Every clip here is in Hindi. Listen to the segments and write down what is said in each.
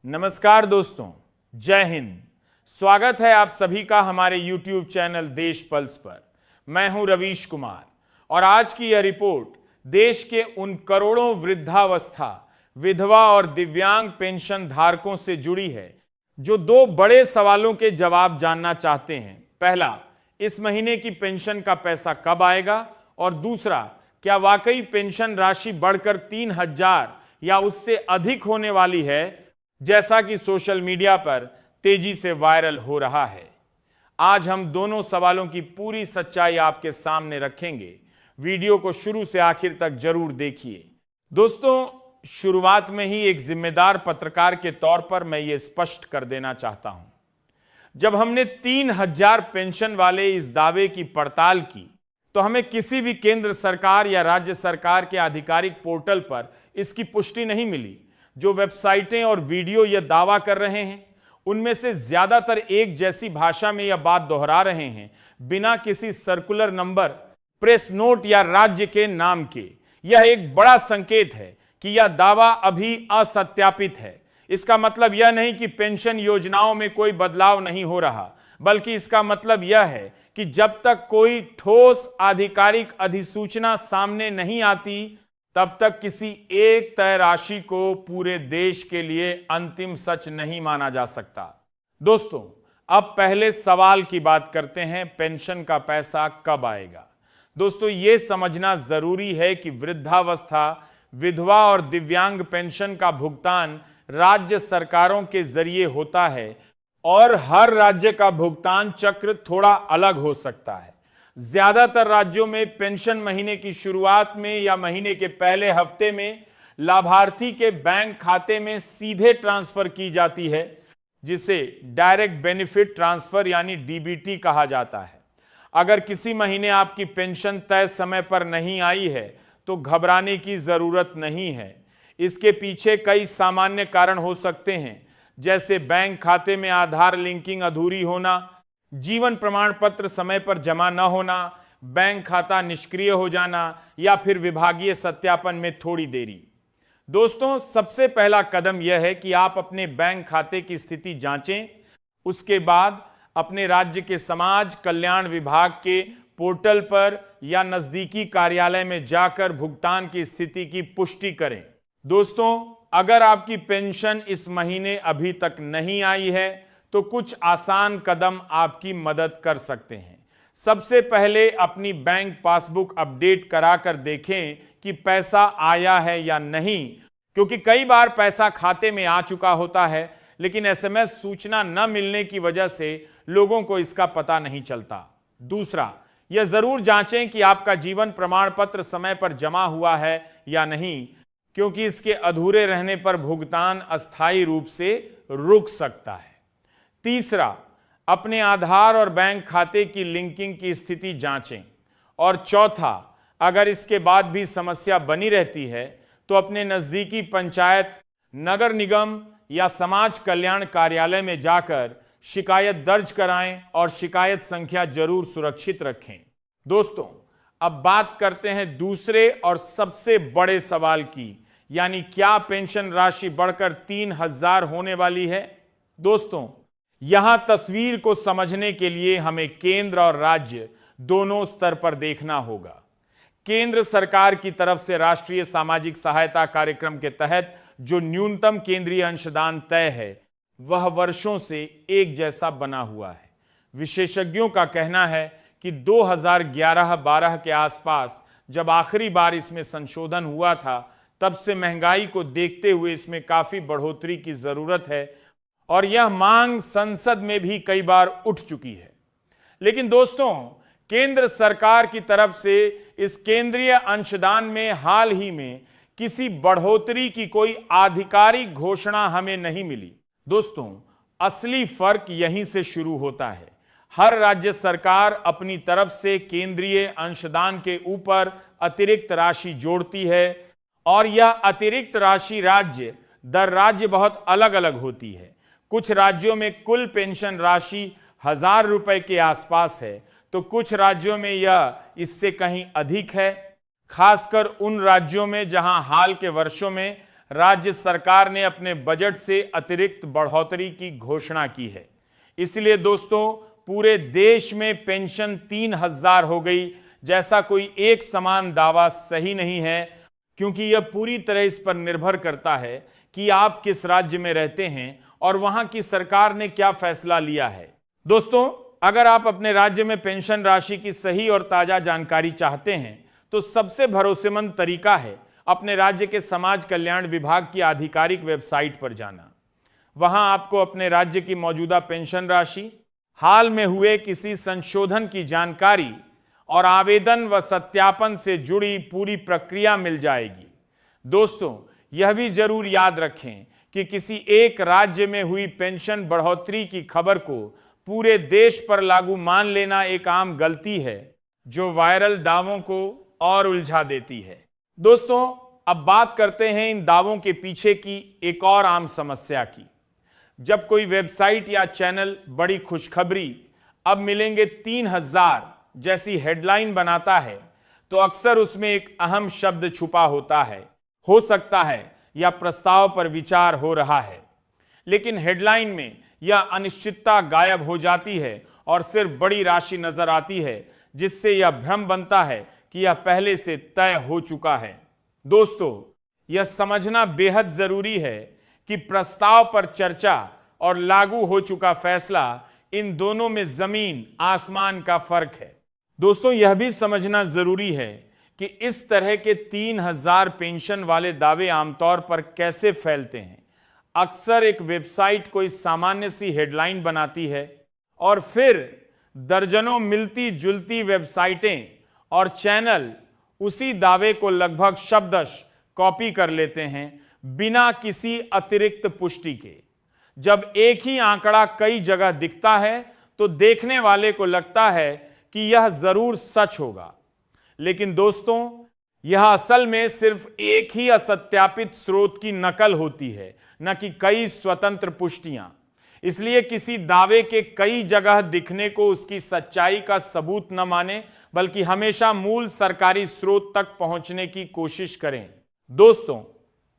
नमस्कार दोस्तों, जय हिंद। स्वागत है आप सभी का हमारे YouTube चैनल देश पल्स पर। मैं हूं रवीश कुमार और आज की यह रिपोर्ट देश के उन करोड़ों वृद्धावस्था, विधवा और दिव्यांग पेंशन धारकों से जुड़ी है जो दो बड़े सवालों के जवाब जानना चाहते हैं। पहला, इस महीने की पेंशन का पैसा कब आएगा, और दूसरा, क्या वाकई पेंशन राशि बढ़कर 3,000 या उससे अधिक होने वाली है, जैसा कि सोशल मीडिया पर तेजी से वायरल हो रहा है। आज हम दोनों सवालों की पूरी सच्चाई आपके सामने रखेंगे। वीडियो को शुरू से आखिर तक जरूर देखिए। दोस्तों, शुरुआत में ही एक जिम्मेदार पत्रकार के तौर पर मैं ये स्पष्ट कर देना चाहता हूं, जब हमने 3,000 पेंशन वाले इस दावे की पड़ताल की तो हमें किसी भी केंद्र सरकार या राज्य सरकार के आधिकारिक पोर्टल पर इसकी पुष्टि नहीं मिली। जो वेबसाइटें और वीडियो यह दावा कर रहे हैं, उनमें से ज्यादातर एक जैसी भाषा में यह बात दोहरा रहे हैं, बिना किसी सर्कुलर नंबर, प्रेस नोट या राज्य के नाम के। यह एक बड़ा संकेत है कि यह दावा अभी असत्यापित है। इसका मतलब यह नहीं कि पेंशन योजनाओं में कोई बदलाव नहीं हो रहा, बल्कि इसका मतलब यह है कि जब तक कोई ठोस आधिकारिक अधिसूचना सामने नहीं आती, तब तक किसी एक तय राशि को पूरे देश के लिए अंतिम सच नहीं माना जा सकता। दोस्तों, अब पहले सवाल की बात करते हैं, पेंशन का पैसा कब आएगा। दोस्तों, यह समझना जरूरी है कि वृद्धावस्था, विधवा और दिव्यांग पेंशन का भुगतान राज्य सरकारों के जरिए होता है और हर राज्य का भुगतान चक्र थोड़ा अलग हो सकता है। ज्यादातर राज्यों में पेंशन महीने की शुरुआत में या महीने के पहले हफ्ते में लाभार्थी के बैंक खाते में सीधे ट्रांसफर की जाती है, जिसे डायरेक्ट बेनिफिट ट्रांसफर यानी डीबीटी कहा जाता है। अगर किसी महीने आपकी पेंशन तय समय पर नहीं आई है तो घबराने की जरूरत नहीं है। इसके पीछे कई सामान्य कारण हो सकते हैं, जैसे बैंक खाते में आधार लिंकिंग अधूरी होना, जीवन प्रमाण पत्र समय पर जमा न होना, बैंक खाता निष्क्रिय हो जाना या फिर विभागीय सत्यापन में थोड़ी देरी। दोस्तों, सबसे पहला कदम यह है कि आप अपने बैंक खाते की स्थिति जांचें। उसके बाद अपने राज्य के समाज कल्याण विभाग के पोर्टल पर या नजदीकी कार्यालय में जाकर भुगतान की स्थिति की पुष्टि करें। दोस्तों, अगर आपकी पेंशन इस महीने अभी तक नहीं आई है तो कुछ आसान कदम आपकी मदद कर सकते हैं। सबसे पहले अपनी बैंक पासबुक अपडेट कराकर देखें कि पैसा आया है या नहीं, क्योंकि कई बार पैसा खाते में आ चुका होता है, लेकिन एसएमएस सूचना न मिलने की वजह से लोगों को इसका पता नहीं चलता। दूसरा, यह जरूर जांचें कि आपका जीवन प्रमाण पत्र समय पर जमा हुआ है या नहीं, क्योंकि इसके अधूरे रहने पर भुगतान अस्थायी रूप से रुक सकता है। तीसरा, अपने आधार और बैंक खाते की लिंकिंग की स्थिति जांचें। और चौथा, अगर इसके बाद भी समस्या बनी रहती है तो अपने नजदीकी पंचायत, नगर निगम या समाज कल्याण कार्यालय में जाकर शिकायत दर्ज कराएं और शिकायत संख्या जरूर सुरक्षित रखें। दोस्तों, अब बात करते हैं दूसरे और सबसे बड़े सवाल की, यानी क्या पेंशन राशि बढ़कर 3,000 होने वाली है। दोस्तों, यहां तस्वीर को समझने के लिए हमें केंद्र और राज्य दोनों स्तर पर देखना होगा। केंद्र सरकार की तरफ से राष्ट्रीय सामाजिक सहायता कार्यक्रम के तहत जो न्यूनतम केंद्रीय अंशदान तय है, वह वर्षों से एक जैसा बना हुआ है। विशेषज्ञों का कहना है कि 2011-12 के आसपास जब आखिरी बार इसमें संशोधन हुआ था, तब से महंगाई को देखते हुए इसमें काफी बढ़ोतरी की जरूरत है और यह मांग संसद में भी कई बार उठ चुकी है। लेकिन दोस्तों, केंद्र सरकार की तरफ से इस केंद्रीय अंशदान में हाल ही में किसी बढ़ोतरी की कोई आधिकारिक घोषणा हमें नहीं मिली। दोस्तों, असली फर्क यहीं से शुरू होता है। हर राज्य सरकार अपनी तरफ से केंद्रीय अंशदान के ऊपर अतिरिक्त राशि जोड़ती है और यह अतिरिक्त राशि राज्य दर राज्य बहुत अलग अलग होती है। कुछ राज्यों में कुल पेंशन राशि 1,000 रुपए के आसपास है, तो कुछ राज्यों में यह इससे कहीं अधिक है, खासकर उन राज्यों में जहां हाल के वर्षों में राज्य सरकार ने अपने बजट से अतिरिक्त बढ़ोतरी की घोषणा की है। इसलिए दोस्तों, पूरे देश में पेंशन 3,000 हो गई जैसा कोई एक समान दावा सही नहीं है, क्योंकि यह पूरी तरह इस पर निर्भर करता है कि आप किस राज्य में रहते हैं और वहां की सरकार ने क्या फैसला लिया है। दोस्तों, अगर आप अपने राज्य में पेंशन राशि की सही और ताजा जानकारी चाहते हैं तो सबसे भरोसेमंद तरीका है अपने राज्य के समाज कल्याण विभाग की आधिकारिक वेबसाइट पर जाना। वहां आपको अपने राज्य की मौजूदा पेंशन राशि, हाल में हुए किसी संशोधन की जानकारी और आवेदन व सत्यापन से जुड़ी पूरी प्रक्रिया मिल जाएगी। दोस्तों, यह भी जरूर याद रखें कि किसी एक राज्य में हुई पेंशन बढ़ोतरी की खबर को पूरे देश पर लागू मान लेना एक आम गलती है जो वायरल दावों को और उलझा देती है। दोस्तों, अब बात करते हैं इन दावों के पीछे की एक और आम समस्या की। जब कोई वेबसाइट या चैनल बड़ी खुशखबरी अब मिलेंगे 3,000 जैसी हेडलाइन बनाता है तो अक्सर उसमें एक अहम शब्द छुपा होता है, हो सकता है या प्रस्ताव पर विचार हो रहा है। लेकिन हेडलाइन में यह अनिश्चितता गायब हो जाती है और सिर्फ बड़ी राशि नजर आती है, जिससे यह भ्रम बनता है कि यह पहले से तय हो चुका है। दोस्तों, यह समझना बेहद जरूरी है कि प्रस्ताव पर चर्चा और लागू हो चुका फैसला, इन दोनों में जमीन आसमान का फर्क है। दोस्तों, यह भी समझना जरूरी है कि इस तरह के 3,000 पेंशन वाले दावे आमतौर पर कैसे फैलते हैं। अक्सर एक वेबसाइट कोई सामान्य सी हेडलाइन बनाती है और फिर दर्जनों मिलती जुलती वेबसाइटें और चैनल उसी दावे को लगभग शब्दश कॉपी कर लेते हैं बिना किसी अतिरिक्त पुष्टि के। जब एक ही आंकड़ा कई जगह दिखता है तो देखने वाले को लगता है कि यह जरूर सच होगा, लेकिन दोस्तों, यह असल में सिर्फ एक ही असत्यापित स्रोत की नकल होती है, न कि कई स्वतंत्र पुष्टियां। इसलिए किसी दावे के कई जगह दिखने को उसकी सच्चाई का सबूत न माने, बल्कि हमेशा मूल सरकारी स्रोत तक पहुंचने की कोशिश करें। दोस्तों,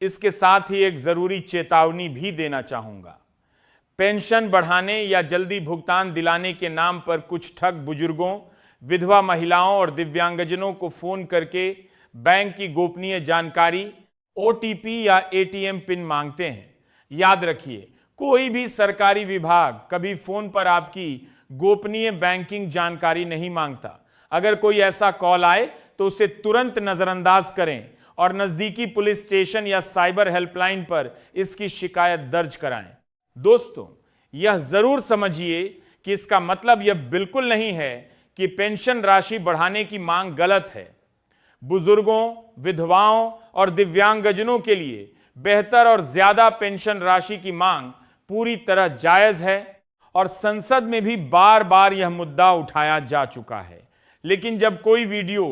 इसके साथ ही एक जरूरी चेतावनी भी देना चाहूंगा। पेंशन बढ़ाने या जल्दी भुगतान दिलाने के नाम पर कुछ ठग बुजुर्गों, विधवा महिलाओं और दिव्यांगजनों को फोन करके बैंक की गोपनीय जानकारी, ओटीपी या एटीएम पिन मांगते हैं। याद रखिए, कोई भी सरकारी विभाग कभी फोन पर आपकी गोपनीय बैंकिंग जानकारी नहीं मांगता। अगर कोई ऐसा कॉल आए तो उसे तुरंत नजरअंदाज करें और नजदीकी पुलिस स्टेशन या साइबर हेल्पलाइन पर इसकी शिकायत दर्ज कराएं। दोस्तों, यह जरूर समझिए कि इसका मतलब यह बिल्कुल नहीं है कि पेंशन राशि बढ़ाने की मांग गलत है। बुजुर्गों, विधवाओं और दिव्यांगजनों के लिए बेहतर और ज्यादा पेंशन राशि की मांग पूरी तरह जायज है और संसद में भी बार बार यह मुद्दा उठाया जा चुका है। लेकिन जब कोई वीडियो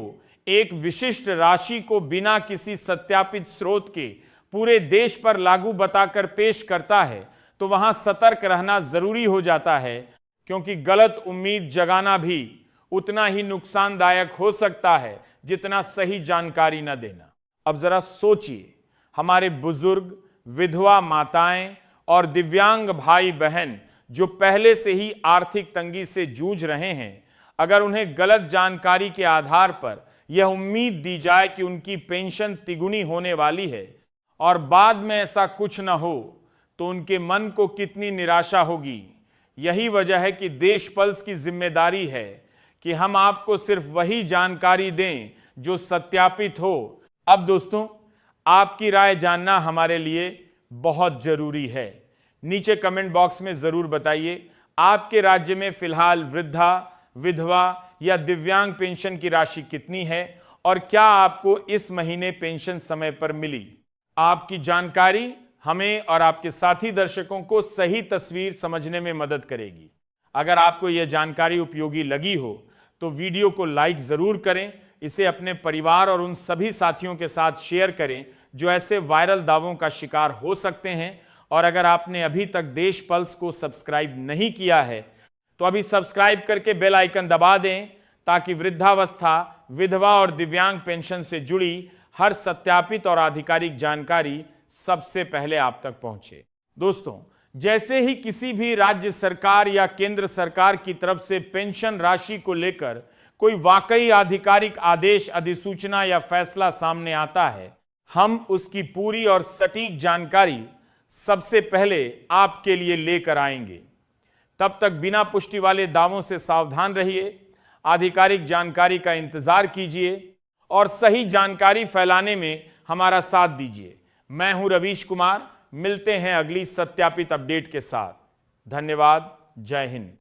एक विशिष्ट राशि को बिना किसी सत्यापित स्रोत के पूरे देश पर लागू बताकर पेश करता है तो वहां सतर्क रहना जरूरी हो जाता है, क्योंकि गलत उम्मीद जगाना भी उतना ही नुकसानदायक हो सकता है जितना सही जानकारी न देना। अब जरा सोचिए, हमारे बुजुर्ग, विधवा माताएं और दिव्यांग भाई बहन जो पहले से ही आर्थिक तंगी से जूझ रहे हैं, अगर उन्हें गलत जानकारी के आधार पर यह उम्मीद दी जाए कि उनकी पेंशन तिगुनी होने वाली है और बाद में ऐसा कुछ न हो तो उनके मन को कितनी निराशा होगी। यही वजह है कि देश पल्स की जिम्मेदारी है कि हम आपको सिर्फ वही जानकारी दें जो सत्यापित हो। अब दोस्तों, आपकी राय जानना हमारे लिए बहुत जरूरी है। नीचे कमेंट बॉक्स में जरूर बताइए, आपके राज्य में फिलहाल वृद्धा, विधवा या दिव्यांग पेंशन की राशि कितनी है और क्या आपको इस महीने पेंशन समय पर मिली। आपकी जानकारी हमें और आपके साथी दर्शकों को सही तस्वीर समझने में मदद करेगी। अगर आपको यह जानकारी उपयोगी लगी हो तो वीडियो को लाइक जरूर करें, इसे अपने परिवार और उन सभी साथियों के साथ शेयर करें जो ऐसे वायरल दावों का शिकार हो सकते हैं। और अगर आपने अभी तक देश पल्स को सब्सक्राइब नहीं किया है तो अभी सब्सक्राइब करके बेल आइकन दबा दें, ताकि वृद्धावस्था, विधवा और दिव्यांग पेंशन से जुड़ी हर सत्यापित और आधिकारिक जानकारी सबसे पहले आप तक पहुंचे। दोस्तों, जैसे ही किसी भी राज्य सरकार या केंद्र सरकार की तरफ से पेंशन राशि को लेकर कोई वाकई आधिकारिक आदेश, अधिसूचना या फैसला सामने आता है, हम उसकी पूरी और सटीक जानकारी सबसे पहले आपके लिए लेकर आएंगे। तब तक बिना पुष्टि वाले दावों से सावधान रहिए, आधिकारिक जानकारी का इंतजार कीजिए और सही जानकारी फैलाने में हमारा साथ दीजिए। मैं हूं रवीश कुमार, मिलते हैं अगली सत्यापित अपडेट के साथ। धन्यवाद। जय हिंद।